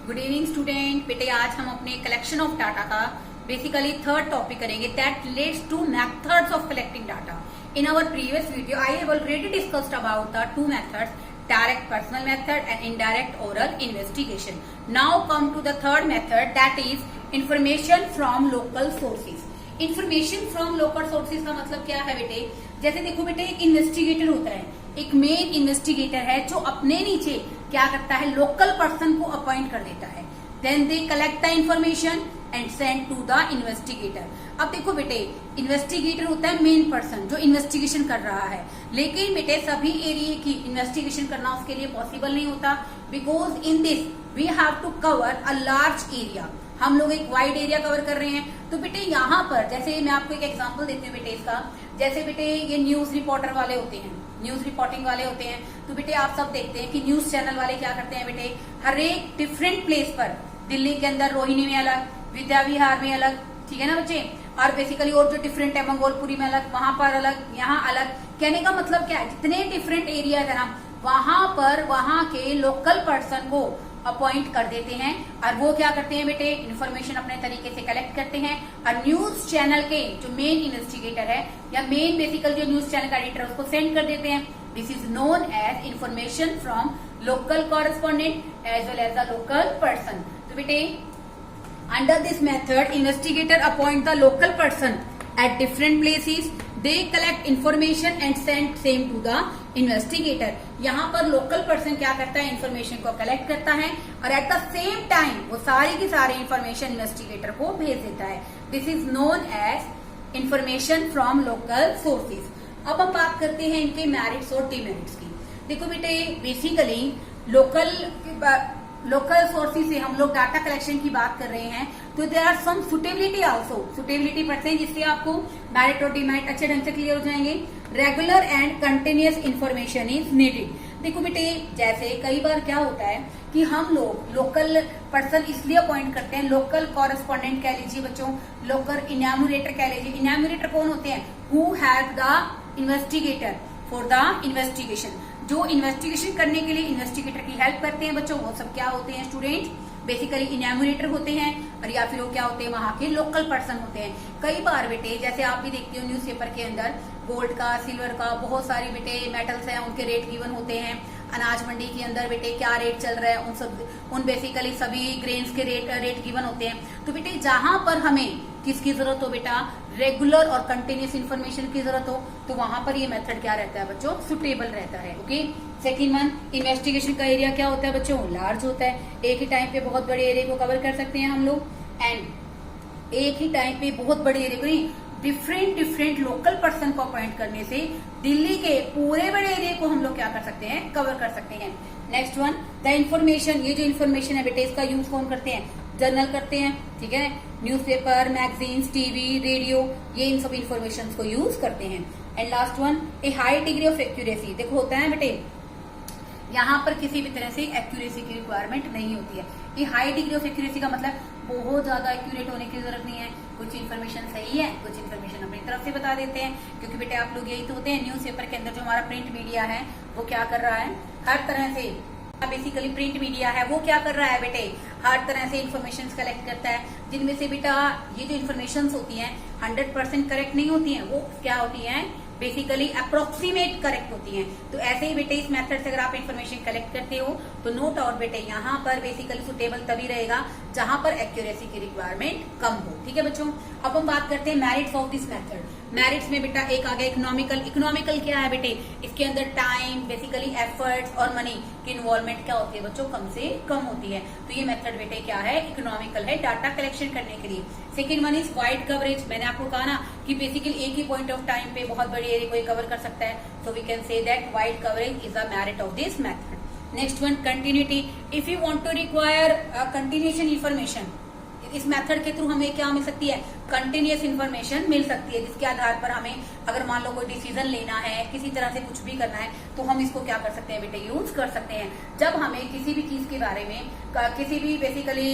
Good evening student. बेटे आज हम अपने कलेक्शन ऑफ डाटा का बेसिकली थर्ड टॉपिक करेंगे, that relates to methods of collecting data. In our previous video I have already discussed about the two methods, direct personal method and indirect oral investigation. Now come to the third method, that is information from local sources. Information from local sources का मतलब क्या है बेटे? जैसे देखो बेटे, एक investigator होता है, एक मेन इन्वेस्टिगेटर है जो अपने नीचे क्या करता है, लोकल पर्सन को अपॉइंट कर देता है। Then they collect the information and send to the investigator. अब देखो बेटे, इन्वेस्टिगेटर होता है मेन पर्सन जो इन्वेस्टिगेशन कर रहा है, लेकिन बेटे सभी एरिया की इन्वेस्टिगेशन करना उसके लिए पॉसिबल नहीं होता, because in this we have to cover a large area. हम लोग एक वाइड एरिया कवर कर रहे हैं। तो बेटे यहाँ पर जैसे मैं आपको एक एग्जांपल देती हूँ बेटे इसका, जैसे बेटे ये न्यूज रिपोर्टर वाले होते हैं, न्यूज रिपोर्टिंग वाले होते हैं। तो बेटे आप सब देखते हैं कि न्यूज चैनल वाले क्या करते हैं बेटे, हर एक डिफरेंट प्लेस पर, दिल्ली के अंदर रोहिणी में अलग, विद्या विहार में अलग, ठीक है ना बच्चे, और बेसिकली और जो डिफरेंट है मंगोलपुरी में अलग, वहां पर अलग, यहाँ अलग। कहने का मतलब क्या है, जितने डिफरेंट एरिया है ना, वहां पर वहां के लोकल पर्सन को अपॉइंट कर देते हैं और वो क्या करते हैं बेटे, इन्फॉर्मेशन अपने तरीके से कलेक्ट करते हैं और न्यूज चैनल के जो मेन इन्वेस्टिगेटर है या मेन बेसिकल जो न्यूज चैनल का एडिटर है उसको सेंड कर देते हैं। This is known as information from local correspondent as well as the local person. तो बेटे under this method investigator appoint the local person at different places, they collect information and send same to the investigator। यहाँ पर local person क्या करता है, information को collect करता है और एट द सेम टाइम वो सारी की सारी इन्फॉर्मेशन इन्वेस्टिगेटर को भेज देता है। This is known as information from local sources. अब हम बात करते हैं इनके मेरिट्स और डिमेरिट्स की। देखो बेटे, बेसिकली लोकल सोर्सेज से हम लोग डाटा कलेक्शन की बात कर रहे हैं, तो there are some suitability also, suitability पढ़ते हैं जिससे आपको मेरिट और डिमेरिट अच्छे ढंग से क्लियर हो जाएंगे। Regular and continuous information is needed. देखो बेटे, जैसे कई बार क्या होता है कि हम लोग लोकल पर्सन इसलिए अपॉइंट करते हैं, लोकल कॉरेस्पॉन्डेंट कह लीजिए बच्चों, लोकल इनैम्यूरेटर कह लीजिए। इनैम्यूरेटर कौन होते हैं, who help the investigator for the investigation, जो इन्वेस्टिगेशन करने के लिए इन्वेस्टिगेटर की हेल्प करते हैं बच्चों। वो सब क्या होते हैं स्टूडेंट्स, बेसिकली इनैम्यूरेटर होते हैं, और या फिर वो क्या होते हैं, वहां के लोकल पर्सन होते हैं। कई बार बेटे जैसे आप भी देखते हो न्यूज़पेपर के अंदर गोल्ड का, सिल्वर का, बहुत सारी बेटे मेटल्स हैं, उनके रेट गिवन होते हैं। अनाज मंडी के अंदर बेटे क्या रेट चल रहा है, उन बेसिकली सभी ग्रेन्स के रेट गिवन होते हैं। तो बेटे जहां पर हमें किसकी जरूरत हो बेटा, रेगुलर और कंटिन्यूस इन्फॉर्मेशन की जरूरत हो, तो वहां पर ये मेथड क्या रहता है बच्चों, सुटेबल रहता है। ओके। सेकंड वन, इन्वेस्टिगेशन का एरिया क्या होता है बच्चों, लार्ज होता है। एक ही टाइम पे बहुत बड़े एरिया को कवर कर सकते हैं हम लोग, एंड एक ही टाइम पे बहुत बड़े एरिया को नहीं, डिफरेंट लोकल पर्सन को अपॉइंट करने से दिल्ली के पूरे बड़े एरिया को हम लोग क्या कर सकते हैं, कवर कर सकते हैं। नेक्स्ट वन, द इन्फॉर्मेशन, ये जो इन्फॉर्मेशन है बेटे इसका यूज कौन करते हैं, जर्नल करते हैं, ठीक है, न्यूज़पेपर, मैगजीन्स, टीवी, रेडियो, ये इन सब इन्फॉर्मेशन को यूज करते हैं। And last one, A high degree of accuracy. देखो होता है बेटे, यहाँ पर किसी भी तरह से एक्यूरेसी की रिक्वायरमेंट नहीं होती है। ये हाई डिग्री ऑफ एक्यूरेसी का मतलब बहुत ज्यादा एक्यूरेट होने की जरूरत नहीं है, कुछ इन्फॉर्मेशन सही है, कुछ इन्फॉर्मेशन अपनी तरफ से बता देते हैं। क्योंकि बेटे आप लोग यही तो होते हैं, न्यूज़पेपर के अंदर जो हमारा प्रिंट मीडिया है वो क्या कर रहा है, हर तरह से बेसिकली प्रिंट मीडिया है वो क्या कर रहा है बेटे, हर तरह से इन्फॉर्मेशन कलेक्ट करता है, जिनमें से बेटा ये जो इन्फॉर्मेशन होती हैं 100% करेक्ट नहीं होती हैं, वो क्या होती हैं, बेसिकली अप्रोक्सीमेट करेक्ट होती हैं। तो ऐसे ही बेटे इस मेथड से अगर आप इन्फॉर्मेशन कलेक्ट करते हो तो नो डाउट बेटे यहाँ पर बेसिकली सुटेबल तभी रहेगा जहां पर एक्यूरेसी की रिक्वायरमेंट कम हो। ठीक है बच्चों, अब हम बात करते हैं merits of this method. Merits में बेटा एक आ गया इकोनॉमिकल। इकोनॉमिकल क्या है बेटे, इसके अंदर टाइम, बेसिकली एफर्ट्स और मनी की इन्वॉल्वमेंट क्या होती है बच्चों, कम से कम होती है। तो ये मेथड बेटे क्या है, इकोनॉमिकल है डाटा कलेक्शन करने के लिए। Second one is wide coverage. मैंने आपको कहा ना कि बेसिकली एक ही पॉइंट ऑफ टाइम पे बहुत बड़ी एरिया को कवर कर सकता है, so we can say that wide coverage is the merit of this method. Next one, continuity. If you want to require continuation information, इस मेथड के थ्रू हमें क्या मिल सकती है, कंटिन्यूअस इन्फॉर्मेशन मिल सकती है, जिसके आधार पर हमें अगर मान लो कोई डिसीजन लेना है, किसी तरह से कुछ भी करना है, तो हम इसको क्या कर सकते हैं बेटे, यूज कर सकते हैं। जब हमें किसी भी चीज के बारे में, किसी भी बेसिकली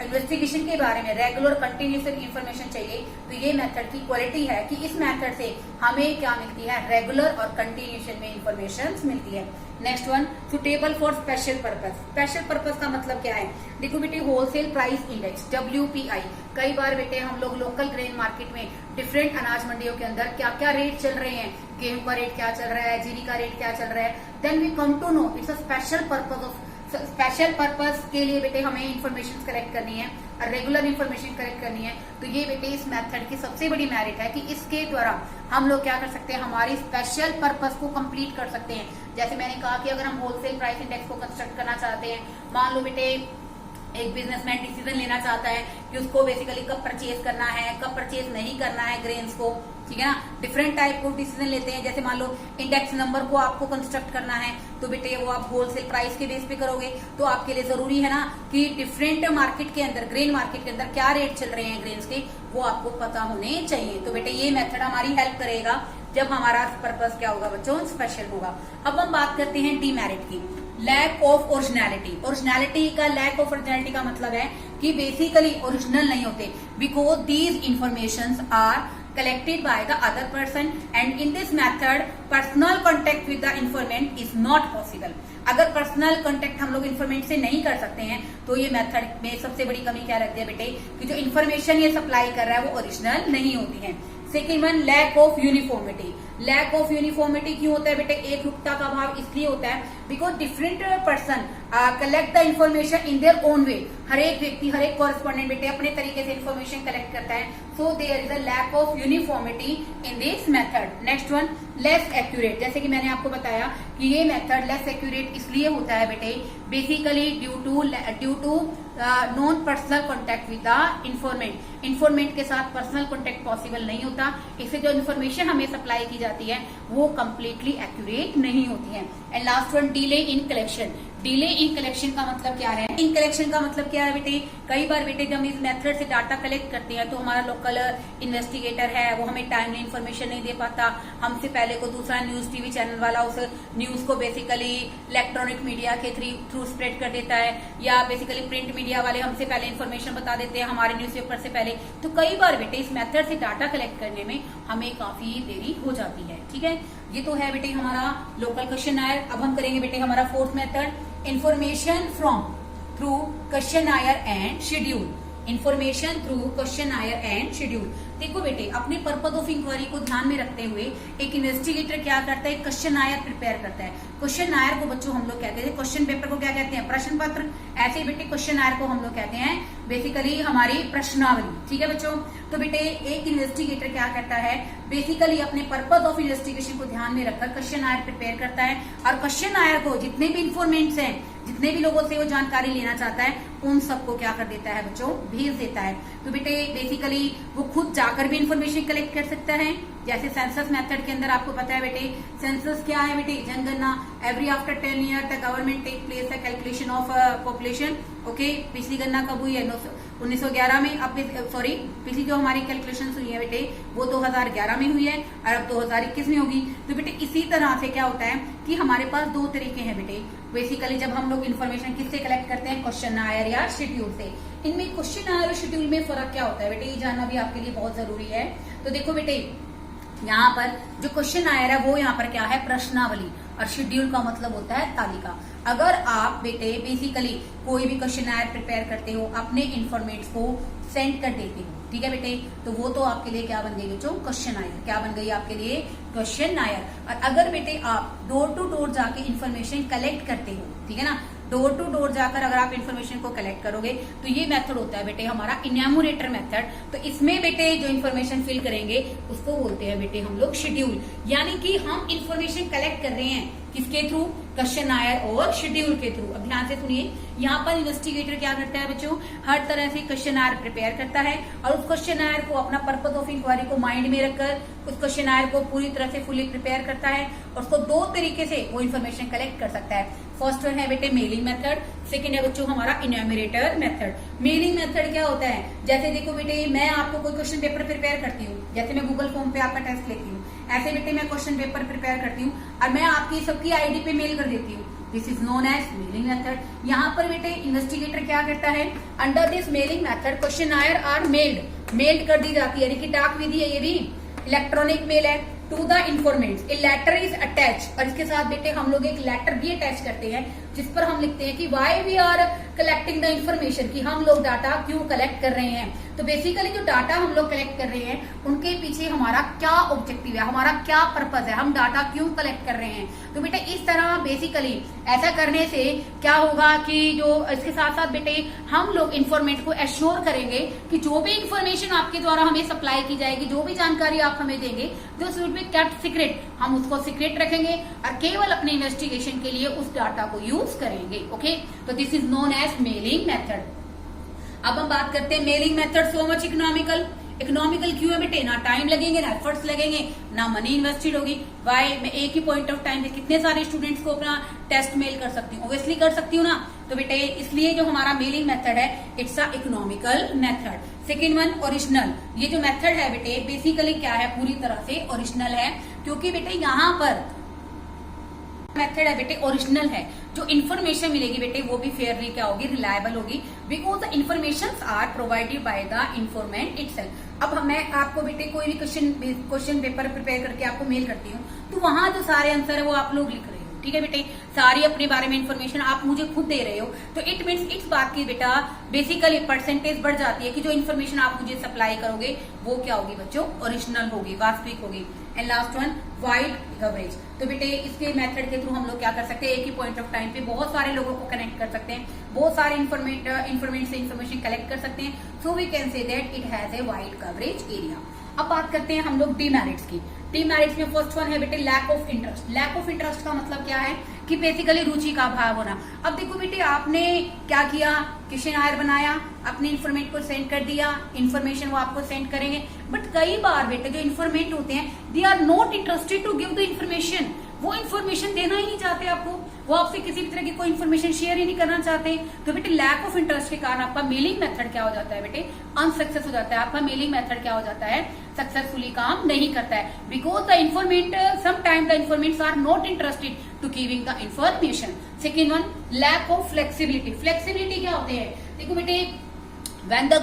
इन्वेस्टिगेशन के बारे में रेगुलर कंटिन्यूस इन्फॉर्मेशन चाहिए, तो ये मेथड की क्वालिटी है कि इस मेथड से हमें क्या मिलती है, रेगुलर और कंटिन्यूएशन में इन्फॉर्मेशन मिलती है। Next one, suitable for special purpose. Special purpose का मतलब क्या है? देखो बेटे, होलसेल प्राइस इंडेक्स WPI। कई बार बेटे हम लोग लोकल ग्रेन मार्केट में डिफरेंट अनाज मंडियों के अंदर क्या क्या रेट चल रहे हैं, गेहूं का रेट क्या चल रहा है, जीरी का रेट क्या चल रहा है, then we come to know it's a special purpose of special purpose के लिए बेटे हमें इंफॉर्मेशन कलेक्ट करनी है और रेगुलर इंफॉर्मेशन कलेक्ट करनी है। तो ये बेटे इस मेथड की सबसे बड़ी मेरिट है कि इसके द्वारा हम लोग क्या कर सकते हैं, हमारी स्पेशल पर्पस को कंप्लीट कर सकते हैं। जैसे मैंने कहा कि अगर हम होलसेल प्राइस इंडेक्स को कंस्ट्रक्ट करना चाहते हैं, मान लो बेटे एक बिजनेसमैन डिसीजन लेना चाहता है कि उसको बेसिकली कब परचेज करना है, कब परचेज नहीं करना है ग्रेन्स को, ठीक है ना। डिफरेंट टाइप को डिसीजन लेते हैं। जैसे मान लो इंडेक्स नंबर को आपको कंस्ट्रक्ट करना है तो बेटे वो आप होलसेल प्राइस के बेस पे करोगे। तो आपके लिए जरूरी है ना कि डिफरेंट मार्केट के अंदर, ग्रेन मार्केट के अंदर क्या रेट चल रहे हैं ग्रेन्स के, वो आपको पता होने चाहिए। तो बेटे ये मेथड हमारी हेल्प करेगा जब हमारा पर्पस क्या होगा बच्चों, स्पेशल होगा। अब हम बात करते हैं डीमेरिट की, लैक ऑफ ओरिजिनलिटी। ओरिजिनलिटी का, लैक ऑफ ओरिजिनलिटी का मतलब है कि बेसिकली ओरिजिनल नहीं होते, because these informations are collected by the other person and in this method personal contact with the informant is not possible। अगर personal contact हम लोग इन्फॉर्मेंट से नहीं कर सकते हैं तो ये मेथड में सबसे बड़ी कमी क्या लगती है बेटे, कि जो इन्फॉर्मेशन ये सप्लाई कर रहा है वो ओरिजिनल नहीं होती है। Second one, lack of uniformity. Lack of uniformity क्यों होता है बेटे? एक रूपता का अभाव इसलिए होता है because different person collect the information in their own way. हर एक व्यक्ति, हर एक कॉरेस्पॉन्डेंट बेटे अपने तरीके से इन्फॉर्मेशन कलेक्ट करता है। So there is a lack of uniformity in this method. Next one, less accurate. जैसे कि मैंने आपको बताया कि ये मेथड लेस एक्यूरेट इसलिए होता है बेटे, basically due to non personal contact with the informant. Informant के साथ पर्सनल कॉन्टेक्ट पॉसिबल नहीं होता, इससे जो इन्फॉर्मेशन हमें सप्लाई की जाती है वो कंप्लीटली एक्यूरेट नहीं होती है। And last one, delay in collection. Delay in collection का मतलब क्या है? इन कलेक्शन का मतलब क्या है बेटे? कई बार बेटे जब हम इस मेथड से डाटा कलेक्ट करते हैं तो हमारा लोकल इन्वेस्टिगेटर है वो हमें टाइमली इन्फॉर्मेशन नहीं दे पाता। हमसे पहले को दूसरा न्यूज टीवी चैनल वाला उस न्यूज को बेसिकली इलेक्ट्रॉनिक मीडिया के थ्रू स्प्रेड कर देता है, या बेसिकली प्रिंट मीडिया वाले हमसे पहले इन्फॉर्मेशन बता देते हैं हमारे न्यूज़पेपर से पहले। तो कई बार बेटे इस मेथड से डाटा कलेक्ट करने में हमें काफी देरी हो जाती है, ठीक है। ये तो है बेटे हमारा लोकल क्वेश्चनायर। अब हम करेंगे बेटे हमारा fourth method, information from through questionnaire and schedule. Information through questionnaire and schedule. देखो बेटे, अपने पर्पज ऑफ इंक्वायरी को ध्यान में रखते हुए एक इन्वेस्टिगेटर क्या करता है, क्वेश्चनायर प्रिपेयर करता है। क्वेश्चनायर को बच्चों हम लोग कहते हैं, क्वेश्चन पेपर को क्या कहते हैं, प्रश्न पत्र। ऐसे ही बेटे क्वेश्चनायर को हम लोग कहते हैं बेसिकली हमारी प्रश्नावली, ठीक है बच्चों। तो बेटे एक इन्वेस्टिगेटर क्या करता है, बेसिकली अपने पर्पज ऑफ इन्वेस्टिगेशन को ध्यान में रखकर क्वेश्चनायर प्रिपेयर करता है, और क्वेश्चनायर को जितने भी इन्फॉर्मेंट्स हैं, जितने भी लोगों से वो जानकारी लेना चाहता है, उन सबको क्या कर देता है बच्चों, भेज देता है। तो बेटे बेसिकली वो खुद जाकर भी इंफॉर्मेशन कलेक्ट कर सकता है। जैसे सेंसस मेथड के अंदर आपको पता है बेटे, सेंसस क्या है बेटे, जनगणना। Every after 10 year the government take place the calculation of population. Okay, पिछली गणना कब हुई है? 1911 में। अब सॉरी, पिछली जो हमारी कैलकुलेशन हुई है बेटे वो 2011 में हुई है, और अब 2021 में होगी। तो बेटे इसी तरह से क्या होता है कि हमारे पास दो तरीके हैं बेटे, बेसिकली जब हम लोग इन्फॉर्मेशन किससे कलेक्ट करते हैं, क्वेश्चनायर या शेड्यूल से। इनमें क्वेश्चनायर और शेड्यूल में फर्क क्या होता है बेटे, ये जानना भी आपके लिए बहुत जरूरी है। तो देखो बेटे, यहाँ पर जो क्वेश्चनायर है वो यहाँ पर क्या है, प्रश्नावली, और शेड्यूल का मतलब होता है तालिका। अगर आप बेटे बेसिकली कोई भी क्वेश्चनायर प्रिपेयर करते हो, अपने इन्फॉर्मेट्स को सेंड कर देते हो, ठीक है बेटे, तो वो तो आपके लिए क्या बन गई बच्चों, क्वेश्चनायर। क्या बन गई आपके लिए, क्वेश्चनायर। और अगर बेटे आप डोर टू डोर जाके इन्फॉर्मेशन कलेक्ट करते हो, ठीक है ना, डोर टू डोर जाकर अगर आप इन्फॉर्मेशन को कलेक्ट करोगे तो ये मेथड होता है बेटे हमारा इन्यूमरेटर मेथड। तो इसमें बेटे जो इन्फॉर्मेशन फिल करेंगे उसको बोलते हैं बेटे हम लोग शेड्यूल। यानी कि हम इन्फॉर्मेशन कलेक्ट कर रहे हैं किसके थ्रू, क्वेश्चनायर और शेड्यूल के थ्रू। अब ध्यान से सुनिए, यहाँ पर इन्वेस्टिगेटर क्या करता है बच्चों, हर तरह से क्वेश्चनायर प्रिपेयर करता है, और उस क्वेश्चनायर को अपना पर्पज ऑफ इंक्वायरी को माइंड में रखकर उस क्वेश्चनायर को पूरी तरह से फुली प्रिपेयर करता है, और उसको दो तरीके से वो इन्फॉर्मेशन कलेक्ट कर सकता है। फर्स्ट वन है बेटे मेलिंग मेथड, सेकंड है बच्चों हमारा इन्यूमरेटर मेथड। मेलिंग मेथड क्या होता है, जैसे देखो बेटे मैं आपको कोई क्वेश्चन पेपर प्रिपेयर करती हूँ, जैसे मैं गूगल फॉर्म पे आपका टेस्ट लेती हूँ, ऐसे बेटे मैं क्वेश्चन पेपर प्रिपेयर करती हूँ और मैं आपकी सबकी आईडी पे मेल कर देती हूँ। This is known as mailing method. यहाँ पर बेटे इन्वेस्टिगेटर क्या करता है, under this mailing method questionnaire are mailed कर दी जाती है, यानी कि डाक विधि है, ये भी इलेक्ट्रॉनिक मेल है। To the informants a letter is attach, और इसके साथ बेटे हम लोग एक लेटर भी अटैच करते हैं जिस पर हम लिखते हैं कि why we are collecting the information, कि हम लोग डाटा क्यों कलेक्ट कर रहे हैं। तो बेसिकली जो डाटा हम लोग कलेक्ट कर रहे हैं उनके पीछे हमारा क्या ऑब्जेक्टिव है, हमारा क्या पर्पज है, हम डाटा क्यों कलेक्ट कर रहे हैं। तो बेटे इस तरह बेसिकली ऐसा करने से क्या होगा कि जो इसके साथ साथ बेटे हम लोग इन्फॉर्मेट को एश्योर करेंगे कि जो भी इन्फॉर्मेशन आपके द्वारा हमें सप्लाई की जाएगी, जो भी जानकारी आप हमें देंगे, जो शुड बी केप्ट सीक्रेट, हम उसको सीक्रेट रखेंगे और केवल अपने इन्वेस्टिगेशन के लिए उस डाटा को यूज करेंगे। ओके, तो this is known as mailing method. अब हम बात करते हैं mailing method so much economical. Economical क्यों है बेटे? ना टाइम लगेंगे, ना एफर्ट्स लगेंगे, ना मनी इन्वेस्टेड होगी। वाई मैं एक ही पॉइंट ऑफ टाइम पे कितने सारे स्टूडेंट्स को अपना टेस्ट मेल कर सकती हूँ? ऑब्वियसली कर सकती हूँ ना। तो बेटे इसलिए जो हमारा मेलिंग मेथड है it's a economical method. Second one original. ये जो मेथड है बेटे बेसिकली क्या है, पूरी तरह से ओरिजिनल है, क्योंकि बेटे यहाँ पर मेथड है बेटे ओरिजिनल है। जो इन्फॉर्मेशन मिलेगी बेटे वो भी फेयरली क्या होगी, रिलायबल होगी, because the information are provided by the informant itself. अब मैं आपको बेटे कोई भी क्वेश्चन पेपर प्रिपेयर करके आपको मेल करती हूँ, तो वहां जो सारे आंसर है वो आप लोग लिख रहे हो, ठीक है बेटे, सारी अपने बारे में इन्फॉर्मेशन आप मुझे खुद दे रहे हो। तो इट मीन्स इस बात की बेटा बेसिकली परसेंटेज बढ़ जाती है कि जो इन्फॉर्मेशन आप मुझे सप्लाई करोगे वो क्या होगी बच्चों, ओरिजिनल होगी, वास्तविक होगी। And last one wide coverage. तो बेटे इसके मेथड के थ्रू हम लोग क्या कर सकते हैं, एक ही पॉइंट ऑफ टाइम पे बहुत सारे लोगों को कनेक्ट कर सकते हैं, बहुत सारे इन्फॉर्मेट से इन्फॉर्मेशन कलेक्ट कर सकते हैं। So we can say that it has a wide coverage area. अब बात करते हैं हम लोग डीमेरिट्स की। डीमेरिट्स में फर्स्ट वन है बेटे lack of interest. Lack of interest का मतलब क्या है कि बेसिकली रुचि का अभाव होना। अब देखो बेटे आपने क्या किया, क्वेश्चन बनाया, अपने इन्फॉर्मेट को सेंड कर दिया, इन्फॉर्मेशन वो आपको सेंड करेंगे, बट कई बार बेटे जो इन्फॉर्मेट होते हैं they are not interested to give the information. वो इन्फॉर्मेशन देना ही नहीं चाहते आपको, वो आपसे किसी भी तरह की कोई इन्फॉर्मेशन शेयर ही नहीं करना चाहते। तो बेटे लैक ऑफ इंटरेस्ट के कारण आपका मेलिंग मेथड क्या हो जाता है बेटे, अनसक्सेस हो जाता है। आपका मेलिंग मेथड क्या हो जाता है, सक्सेसफुली काम नहीं करता है, because the informant sometime the informants are not interested to giving the information. Second one lack of flexibility. Flexibility क्या होते हैं, देखो बेटे when the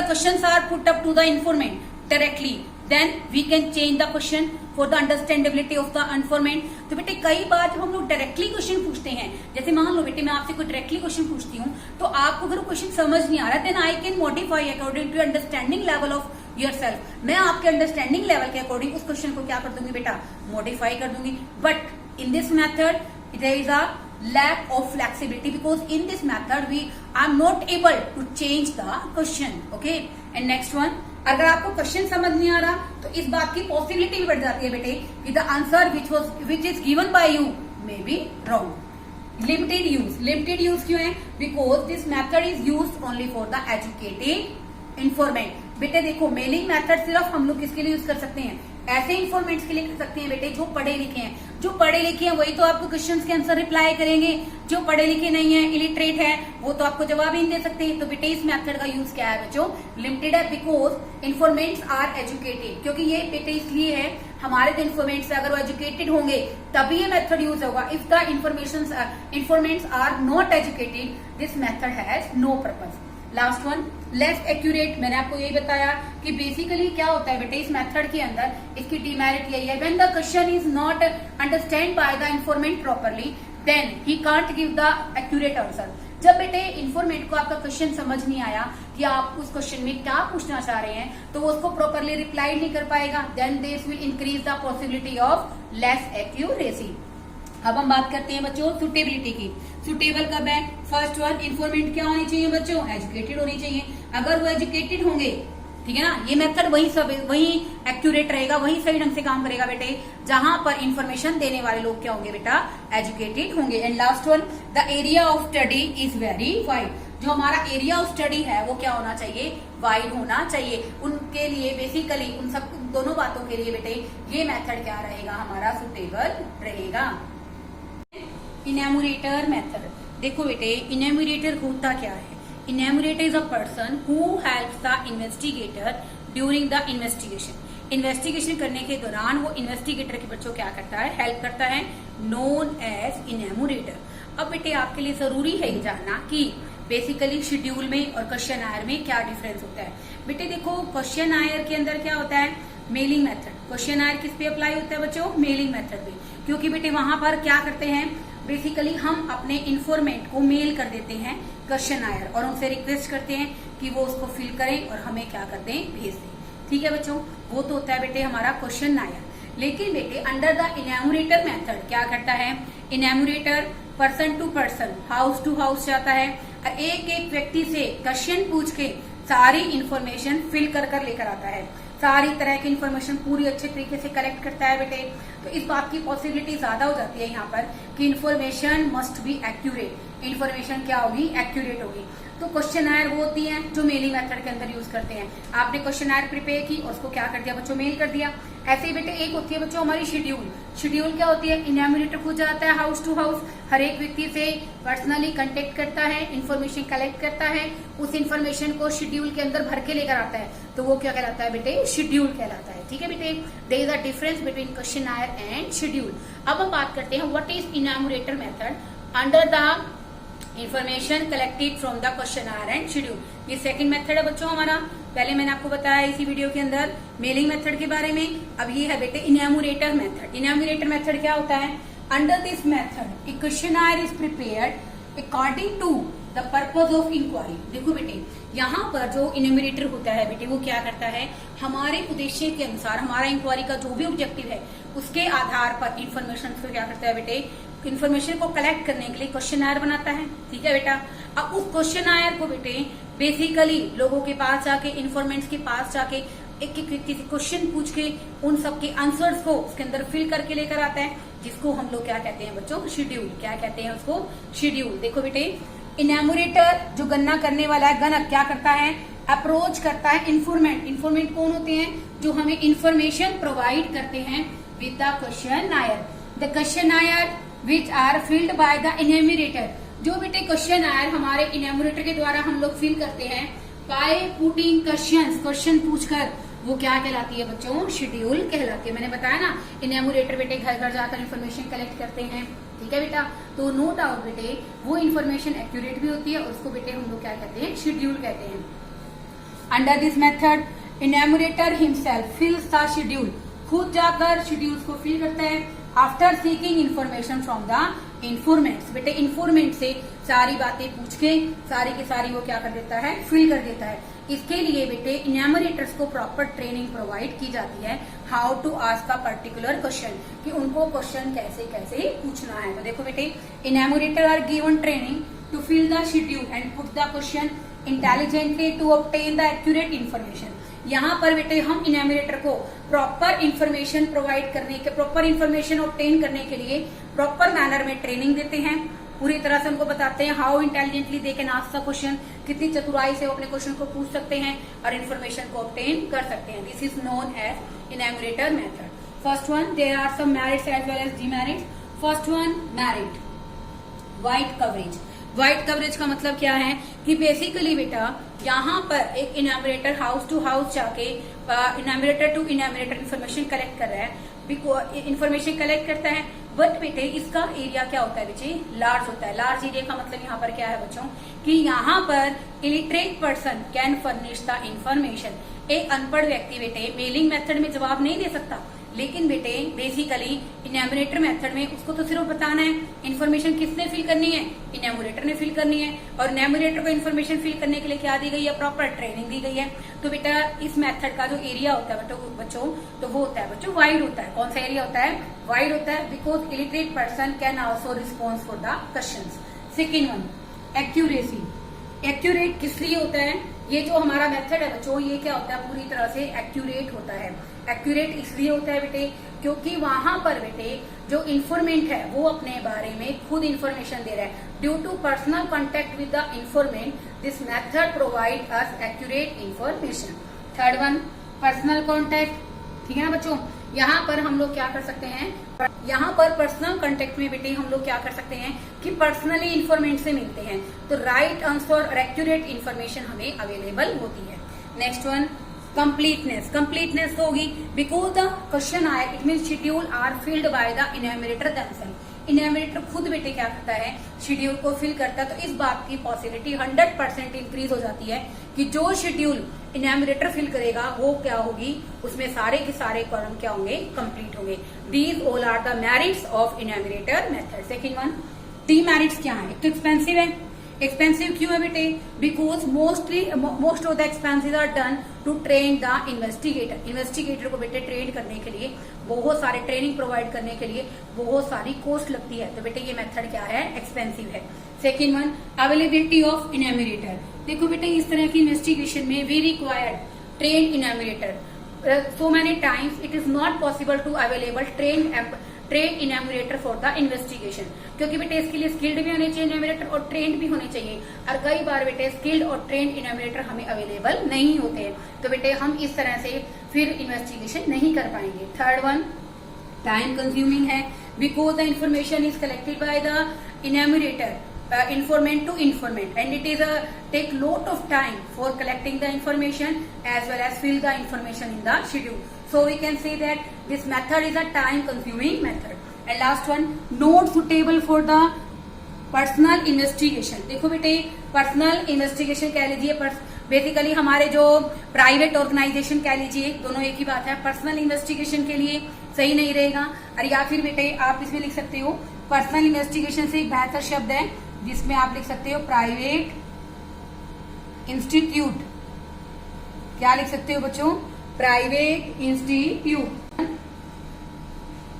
questions are put up to the informant directly, then we can change the question for the understandability of the informant। तो बेटे कई बार जब हम लोग डायरेक्टली क्वेश्चन पूछते हैं, जैसे मान लो बेटे मैं आपसे कोई डायरेक्टली क्वेश्चन पूछती हूँ, तो आपको अगर क्वेश्चन समझ नहीं आ रहा then I can modify according to understanding level of yourself. मैं आपके अंडरस्टैंडिंग लेवल के अकॉर्डिंग उस क्वेश्चन को क्या कर दूंगी बेटा, मॉडिफाई कर दूंगी। But in this method there is a lack of flexibility because in this method we are not able to change the question। okay, and next one अगर आपको क्वेश्चन समझ नहीं आ रहा तो इस बात की पॉसिबिलिटी भी बढ़ जाती है बेटे कि the answer which is given by you may be wrong. Limited use. Limited use क्यों है, because this method is use only for the educated informant. बेटे देखो मेलिंग मेथड सिर्फ हम लोग किसके लिए यूज कर सकते हैं, ऐसे इन्फॉर्मेंट्स के लिए कर सकते हैं बेटे जो पढ़े लिखे हैं। जो पढ़े लिखे हैं वही तो आपको क्वेश्चंस के आंसर रिप्लाई करेंगे, जो पढ़े लिखे नहीं है, इलिटरेट है, वो तो आपको जवाब ही नहीं दे सकते। तो बेटे इस मेथड का यूज क्या है बच्चों, लिमिटेड है, बिकॉज इन्फॉर्मेंट्स आर एजुकेटेड। क्योंकि ये बेटे इसलिए है हमारे जो इन्फॉर्मेंट्स अगर वो एजुकेटेड होंगे तभी ये मेथड यूज होगा। If the informants are not educated this method has no purpose. Last one less accurate. मैंने आपको यही बताया कि बेसिकली क्या होता है बेटे इस मेथड के अंदर इसकी डिमेरिट यही है, when the question is not understand by the informant properly then he can't give the accurate answer. जब बेटे इन्फॉर्मेट को आपका क्वेश्चन समझ नहीं आया कि आप उस क्वेश्चन में क्या पूछना चाह रहे हैं तो वो उसको प्रॉपरली रिप्लाई नहीं कर पाएगा, then this will increase the possibility of less accuracy. अब हम बात करते हैं बच्चों सुटेबिलिटी की। सुटेबल कब है, फर्स्ट वन इन्फॉर्मेंट क्या होनी चाहिए बच्चों, एजुकेटेड होनी चाहिए। अगर वो एजुकेटेड होंगे, ठीक है ना, ये मेथड वही एक्यूरेट रहेगा, वही सही ढंग से काम करेगा बेटे जहां पर इंफॉर्मेशन देने वाले लोग क्या होंगे बेटा, एजुकेटेड होंगे। And last one the area of study is very wide. जो हमारा एरिया ऑफ स्टडी है वो क्या होना चाहिए, वाइड होना चाहिए। उनके लिए बेसिकली उन सब दोनों बातों के लिए बेटे ये मेथड क्या रहेगा, हमारा सुटेबल रहेगा। Enumerator method. देखो बेटे इनैमोरेटर होता क्या है, enumerator is a person who helps the investigator during the investigation. Investigation करने के दौरान वो इन्वेस्टिगेटर के बच्चों क्या करता है, हेल्प करता है, नोन एज इनैमोरेटर। अब बेटे आपके लिए जरूरी है ये जानना कि बेसिकली शेड्यूल में और क्वेश्चन आयर में क्या डिफरेंस होता है। बेटे देखो क्वेश्चन आयर के अंदर क्या होता है, मेलिंग मेथड। क्वेश्चनायर किस पे अप्लाई होता है बच्चों? मेलिंग मेथड पे, क्योंकि बेटे वहां पर क्या करते हैं, बेसिकली हम अपने इन्फॉर्मेंट को मेल कर देते हैं क्वेश्चनायर और उनसे रिक्वेस्ट करते हैं कि वो उसको फिल करें और हमें क्या कर दें, भेज दें। ठीक है बच्चों, वो तो होता है बेटे हमारा क्वेश्चनायर। लेकिन बेटे अंडर द इनैमोरेटर मेथड क्या करता है, enumerator person to person, house to house जाता है, एक एक व्यक्ति से क्वेश्चन पूछ के सारी इंफॉर्मेशन फिल कर लेकर आता है, सारी तरह की इंफॉर्मेशन पूरी अच्छे तरीके से कलेक्ट करता है बेटे। तो इस बात की पॉसिबिलिटी ज्यादा हो जाती है यहाँ पर कि information must be accurate, information क्या होगी, एक्यूरेट होगी। तो क्वेश्चनायर वो होती हैं जो मेलिंग मेथड के अंदर यूज करते हैं। आपने क्वेश्चनायर प्रिपेयर की और उसको क्या कर दिया बच्चों, मेल कर दिया। ऐसे ही बेटे एक होती है बच्चों हमारी शेड्यूल। शेड्यूल क्या होती है, इनैमोरेटर खुद जाता है हाउस टू हाउस, हर एक व्यक्ति से पर्सनली कांटेक्ट करता है, इन्फॉर्मेशन कलेक्ट करता है, उस इन्फॉर्मेशन को शेड्यूल के अंदर भर के लेकर आता है, तो वो क्या कहलाता है बेटे, शेड्यूल कहलाता है। ठीक है बेटे, there is a difference between questionnaire and schedule. अब हम बात करते हैं what is enumerator method under the information collected from the questionnaire and schedule. ये सेकंड मेथड है बच्चों हमारा। पहले मैंने आपको बताया इसी वीडियो के अंदर मेलिंग मेथड के बारे में, अब ये है बेटे इनैमोरेटर मेथड। इनैमोरेटर मेथड क्या होता है, under this method a questionnaire is prepared according to the purpose of inquiry. देखो बेटे यहाँ पर जो इनैमोरेटर होता है बेटे वो क्या करता है, हमारे उद्देश्य के अनुसार हमारा इंक्वायरी का जो भी ऑब्जेक्टिव है उसके आधार पर इंफॉर्मेशन को क्या करता है बेटे, इन्फॉर्मेशन को कलेक्ट करने के लिए क्वेश्चनायर बनाता है। ठीक है बेटा, अब उस क्वेश्चनायर को बेटे बेसिकली लोगों के पास जाके, इन्फॉर्मेंट्स के पास जाके एक एक व्यक्ति से क्वेश्चन पूछ के उन सबके आंसर्स को उसके अंदर फिल करके लेकर आता है, जिसको हम लोग क्या कहते हैं बच्चों, शेड्यूल। क्या कहते हैं उसको, शेड्यूल। देखो बेटे इनैमोरेटर जो गणना करने वाला है, गणक क्या करता है, अप्रोच करता है इन्फॉर्मेंट। इन्फॉर्मेंट कौन होते हैं, जो हमें इन्फॉर्मेशन प्रोवाइड करते हैं with the questionnaire. The questionnaire which are filled by the enumerator, जो बेटे क्वेश्चनायर हमारे इनैमोरेटर के द्वारा हम लोग फिल करते हैं बाय पुटिंग क्वेश्चंस, क्वेश्चन पूछकर, वो क्या कहलाती है बच्चों, शेड्यूल कहलाती है। मैंने बताया ना इनैमोरेटर बेटे घर घर जाकर इन्फॉर्मेशन कलेक्ट करते हैं। ठीक है बेटा, तो नो डाउट बेटे वो इन्फॉर्मेशन एक्यूरेट भी होती है और उसको बेटे हम लोग क्या कहते हैं, शेड्यूल कहते हैं। Under this method enumerator himself fills the schedule, खुद जाकर शेड्यूल्स को फिल करता है after seeking information from the informants. बेटे इन्फॉर्मेंट से सारी बातें पूछ के सारी की सारी वो क्या कर देता है, फिल कर देता है। इसके लिए बेटे इनैमोरेटर्स को प्रॉपर ट्रेनिंग प्रोवाइड की जाती है, how to ask a particular question, कि उनको क्वेश्चन कैसे कैसे पूछना है। तो देखो बेटे enumerator are given training to fill the schedule and put the question intelligently to obtain the accurate information. यहाँ पर बेटे हम इनैमोरेटर को प्रॉपर इन्फॉर्मेशन प्रोवाइड करने के, प्रॉपर इन्फॉर्मेशन ऑब्टेन करने के लिए प्रॉपर मैनर में ट्रेनिंग देते हैं, पूरी तरह से उनको बताते हैं how intelligently they can ask the question, कितनी चतुराई से वो अपने क्वेश्चन को पूछ सकते हैं और इन्फॉर्मेशन को ऑब्टेन कर सकते हैं। This is known as enumerator method. First one, there are some merits as well as demerits. First one merit, wide coverage. Wide coverage का मतलब क्या है कि बेसिकली बेटा यहाँ पर एक इनैमोरेटर हाउस टू हाउस जाके इनैमोरेटर टू इनैमोरेटर इन्फॉर्मेशन कलेक्ट कर रहा है, इन्फॉर्मेशन कलेक्ट करता है, बट बेटे इसका एरिया क्या होता है बच्चे, लार्ज होता है। लार्ज एरिया का मतलब यहाँ पर क्या है बच्चों, कि यहाँ पर illiterate person can furnish the information. एक अनपढ़ व्यक्ति बेटे मेलिंग मेथड में जवाब नहीं दे सकता, लेकिन बेटे बेसिकली इनैमोरेटर मेथड में उसको तो सिर्फ बताना है इन्फॉर्मेशन किसने फिल करनी है, इनैमोरेटर ने फिल करनी है। और इनैमोरेटर को इन्फॉर्मेशन फिल करने के लिए क्या दी गई है, प्रॉपर ट्रेनिंग दी गई है। तो बेटा इस मेथड का जो एरिया होता है बच्चों, तो वो होता है बच्चों वाइड होता है। कौन सा एरिया होता है, वाइड होता है, because illiterate person can also response for the question. Second one, accuracy. Accurate किस लिए होता है, ये जो हमारा मेथड है बच्चों, ये क्या होता है, पूरी तरह से एक्यूरेट होता है। एक्यूरेट इसलिए होता है बेटे क्योंकि वहां पर बेटे जो इन्फॉर्मेंट है वो अपने बारे में खुद इन्फॉर्मेशन दे रहा है। Due to personal contact with the informant, this method provide us accurate information. Third one, personal contact. ठीक है ना बच्चों, यहाँ पर हम लोग क्या कर सकते हैं, यहाँ पर पर्सनल कॉन्टेक्ट में बेटे हम लोग क्या कर सकते हैं कि पर्सनली इन्फॉर्मेंट से मिलते हैं, तो राइट आंसर और एक्यूरेट इन्फॉर्मेशन हमें अवेलेबल होती है। Next one, completeness. कंप्लीटनेस होगी बिकॉज द क्वेश्चन आए, it mean schedule are filled by the enumerator themselves. Enumerator खुद बेटे क्या करता है, शेड्यूल को फिल करता है। तो इस बात की पॉसिबिलिटी 100% इंक्रीज हो जाती है कि जो शेड्यूल इन्यूमरेटर फिल करेगा वो क्या होगी, उसमें सारे के सारे कॉलम क्या होंगे, कंप्लीट होंगे। These all are the merits of enumerator method. Second one, demerits क्या है? एक तो एक्सपेंसिव है। एक्सपेंसिव क्यों है बेटे? Because most of the expenses are done to train the investigator. Investigator को बेटे ट्रेन करने के लिए, बहुत सारे ट्रेनिंग प्रोवाइड करने के लिए बहुत सारी कॉस्ट लगती है। तो बेटे ये मेथड क्या है, एक्सपेंसिव है। Second one, availability of enumerator. देखो बेटे इस तरह की इन्वेस्टिगेशन में we required train enumerator. So many times it is not possible to available train enumerator for the investigation, क्योंकि बेटे इसके लिए स्किल्ड भी होने चाहिए इन्यूमरेटर और ट्रेंड भी होने चाहिए, और कई बार बेटे स्किल्ड और ट्रेंड इन्यूमरेटर हमें अवेलेबल नहीं होते हैं। तो बेटे हम इस तरह से फिर इन्वेस्टिगेशन नहीं कर पाएंगे। थर्ड वन, टाइम कंज्यूमिंग है, because the information is collected by the enumerator informant to informant, and it is take lot of time for collecting the information as well as fill the information in the schedule. So we can say that this method is a time consuming method. And last one, not suitable for the personal investigation. देखो बेटे personal investigation कह लीजिए, basically हमारे जो private organisation कह लीजिए, दोनों एक ही बात है। पर्सनल इन्वेस्टिगेशन के लिए सही नहीं रहेगा, और या फिर बेटे आप इसमें लिख सकते हो पर्सनल इन्वेस्टिगेशन से एक बेहतर शब्द है जिसमें आप लिख सकते हो प्राइवेट इंस्टीट्यूट। क्या लिख सकते हो बच्चों? Private institute.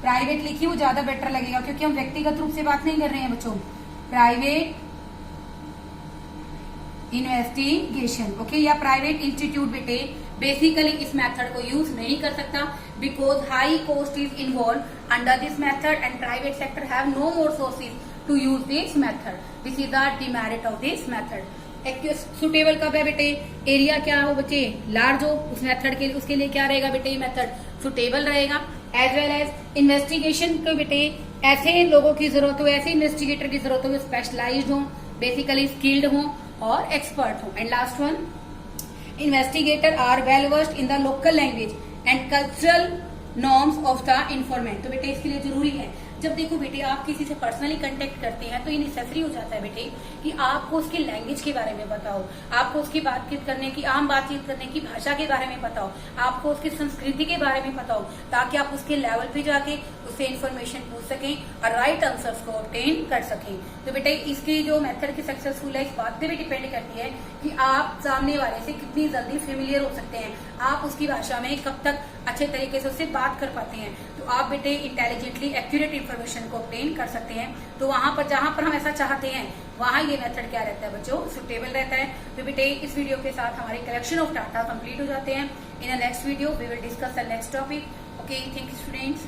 प्राइवेट लिखिए, वो ज्यादा बेटर लगेगा क्योंकि हम व्यक्तिगत रूप से बात नहीं कर रहे हैं बच्चों। प्राइवेट इन्वेस्टिगेशन, ओके, या प्राइवेट इंस्टीट्यूट बेटे बेसिकली इस मेथड को यूज नहीं कर सकता because high cost is involve under this method and private sector have no more sources to use this method. This is the demerit of this method. Suitable कब है बेटे? Area क्या हो बच्चे, लार्ज हो, उस मेथड के लिए, उसके लिए क्या रहेगा बेटे, ये मेथड सुटेबल रहेगा। एज वेल एज इन्वेस्टिगेशन को बेटे ऐसे लोगों की जरूरत हो, ऐसे इन्वेस्टिगेटर की जरूरत हो जो स्पेशलाइज्ड हो, बेसिकली स्किल्ड हो और एक्सपर्ट हो। And last one, investigator are well versed in the local language and cultural norms of the informant. तो बेटे इसके लिए जरूरी है, जब देखो बेटे आप किसी से पर्सनली कांटेक्ट करते हैं तो ये नेसेसरी हो जाता है बेटे कि आपको उसकी लैंग्वेज के बारे में पता हो, आपको उसकी बातचीत करने की, आम बातचीत करने की भाषा के बारे में पता हो, आपको उसकी संस्कृति के बारे में पता हो, ताकि आप उसके लेवल पे जाके उससे इन्फॉर्मेशन पूछ सकें और राइट आंसर्स को ऑब्टेन कर सकें। तो बेटे इसकी जो मेथड की सक्सेसफुल है इस बात पे भी डिपेंड करती है कि आप सामने वाले से कितनी जल्दी फेमिलियर हो सकते हैं, आप उसकी भाषा में कब तक अच्छे तरीके से उससे बात कर पाते हैं। तो आप बेटे इंटेलिजेंटली एक्यूरेट इन्फॉर्मेशन को ऑब्टेन कर सकते हैं। तो वहां पर जहां पर हम ऐसा चाहते हैं वहां ये मेथड क्या रहता है बच्चों, सुटेबल रहता है। तो बेटे इस वीडियो के साथ हमारे कलेक्शन ऑफ डाटा कंप्लीट हो जाते हैं। In the next video we will discuss the next topic. Okay, thank you students.